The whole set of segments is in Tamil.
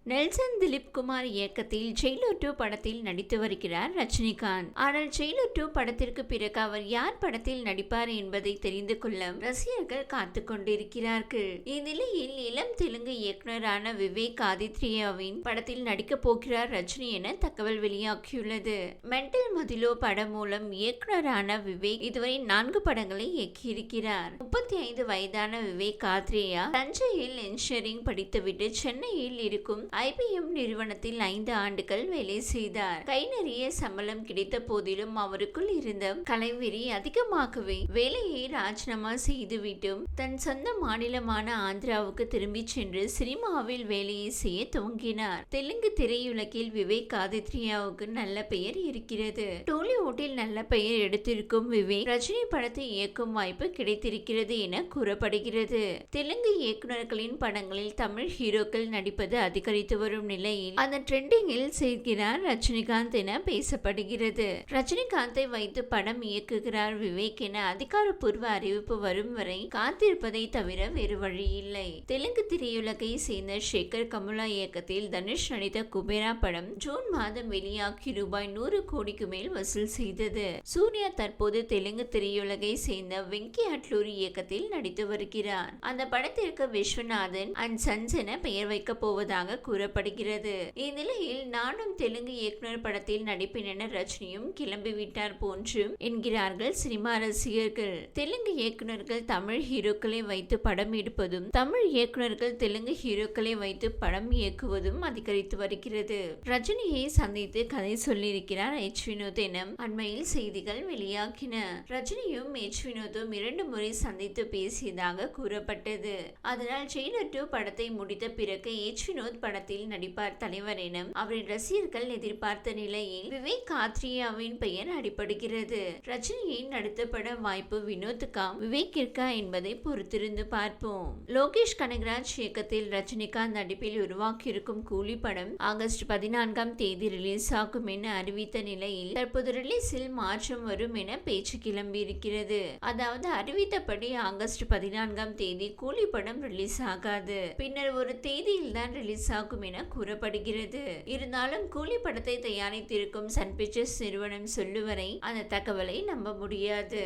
நெல்சன் திலீப் குமார் இயக்கத்தில் ஜெயிலர் 2 படத்தில் நடித்து வருகிறார் ரஜினிகாந்த். ஆனால் ஜெயிலர் 2 படத்திற்கு பிறகு அவர் யார் படத்தில் நடிப்பார் என்பதை தெரிந்து கொள்ள ரசிகர்கள் காத்து கொண்டிருக்கிறார்கள். இந்நிலையில் இளம் தெலுங்கு இயக்குனரான விவேக் ஆதித்யாவின் படத்தில் நடிக்க போகிறார் ரஜினி என தகவல் வெளியாகியுள்ளது. மென்டல் மதிலோ படம் மூலம் இயக்குனரான விவேக் இதுவரை 4 படங்களை இயக்கியிருக்கிறார். 35 வயதான விவேக் ஆத்ரேயா தஞ்சையில் இன்ஜினியரிங் படித்துவிட்டு சென்னையில் இருக்கும் IBM நிறுவனத்தில் 5 ஆண்டுகள் வேலை செய்தார். கை நிறைய சம்பளம் கிடைத்த போதிலும் அவருக்குள் இருந்த கலைவெறி அதிகமாகவே வேலையை ராஜினாமா செய்துவிட்டும் தன் சொந்த மாநிலமான ஆந்திராவுக்கு திரும்பி சென்று சினிமாவில் வேலையை செய்ய துவங்கினார். தெலுங்கு திரையுலகில் விவேக் ஆதித்யாவுக்கு நல்ல பெயர் இருக்கிறது. டோலிவுட்டில் நல்ல பெயர் எடுத்திருக்கும் விவேக் ரஜினி படத்தை இயக்கும் வாய்ப்பு கிடைத்திருக்கிறது என கூறப்படுகிறது. தெலுங்கு இயக்குநர்களின் படங்களில் தமிழ் ஹீரோக்கள் நடிப்பது அதிகரித்து வரும் நிலையில் அந்த ட்ரெண்டிங்கில் சேர்க்கிறார் ரஜினிகாந்த் என பேசப்படுகிறது. ரஜினிகாந்தை வைத்து படம் இயக்குகிறார் விவேக் என அதிகாரப்பூர்வ அறிவிப்பு வரும் வரை காத்திருப்பதை தவிர வேறு வழி இல்லை. தெலுங்கு திரையுலகை சேர்ந்த சேகர் கமுலா இயக்கத்தில் தனுஷ் நடித்த குபேரா படம் ஜூன் மாதம் வெளியாகி ரூபாய் 100 கோடிக்கு மேல் வசூல் செய்தது. சூர்யா தற்போது தெலுங்கு திரையுலகை சேர்ந்த வெங்கி அட்லூரி இயக்கத்தில் நடித்து வருகிறார். அந்த படத்திற்கு விஸ்வநாதன் அண்ட் சன்ஸ் என பெயர் வைக்கப் போவதாக கூறப்படுகிறது. இந்நிலையில் நானும் தெலுங்கு இயக்குனர் படத்தில் நடிப்பேன் என ரஜினியும் கிளம்பிவிட்டார் போன்றும் என்கிறார்கள் சினிமா ரசிகர்கள். தெலுங்கு இயக்குனர்கள் தமிழ் ஹீரோக்களை வைத்து படம் எடுப்பதும் தமிழ் இயக்குனர்கள் தெலுங்கு ஹீரோக்களை வைத்து படம் இயக்குவதும் அதிகரித்து வருகிறது. ரஜினியை சந்தித்து கதை சொல்லியிருக்கிறார் H வினோத் என அண்மையில் செய்திகள் வெளியாகின. ரஜினியும் H வினோத்தும் 2 முறை சந்தித்து பேசியதாக கூறப்பட்டது. அதனால் ஜெயிலர் 2 படத்தை முடித்த பிறகு H வினோத் படத்தில் நடிப்பார் தலைவர் என அவரின் ரசிகர்கள் எதிர்பார்த்த நிலையில் விவேக் ஆத்ரேயாவின் பெயர் அடிபடுகிறது. ரஜினியின் அடுத்த பட வாய்ப்பு வினோத்துக்கா விவேக்கிற்கா என்பதை பொறுத்திருந்து பார்ப்போம். லோகேஷ் கனகராஜ் இயக்கத்தில் ரஜினிகாந்த் நடிப்பில் உருவாக்கியிருக்கும் கூலி படம் ஆகஸ்ட் 14ஆம் தேதி ரிலீஸ் ஆகும் என அறிவித்த நிலையில் தற்போது ரிலீஸில் மாற்றம் வரும் என பேச்சு கிளம்பி இருக்கிறது. அதாவது அறிவித்தபடி ஆகஸ்ட் 14ஆம் தேதி கூலி படம் ரிலீஸ் ஆகாது, பின்னர் ஒரு தேதியில் தான் ரிலீஸ் ஆகும் என கூறப்படுகிறது. இருந்தாலும் கூலி படத்தை தயாரித்திருக்கும் சன் பிக்சர்ஸ் நிறுவனம் சொல்லுவரை அந்த தகவலை நம்ப முடியாது.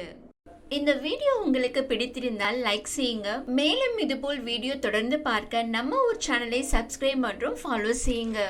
இந்த வீடியோ உங்களுக்கு பிடித்திருந்தால் லைக் செய்யுங்க. மேலும் இதுபோல் வீடியோ தொடர்ந்து பார்க்க நம்ம ஒரு சேனலை சப்ஸ்கிரைப் மற்றும் ஃபாலோ செய்யுங்க.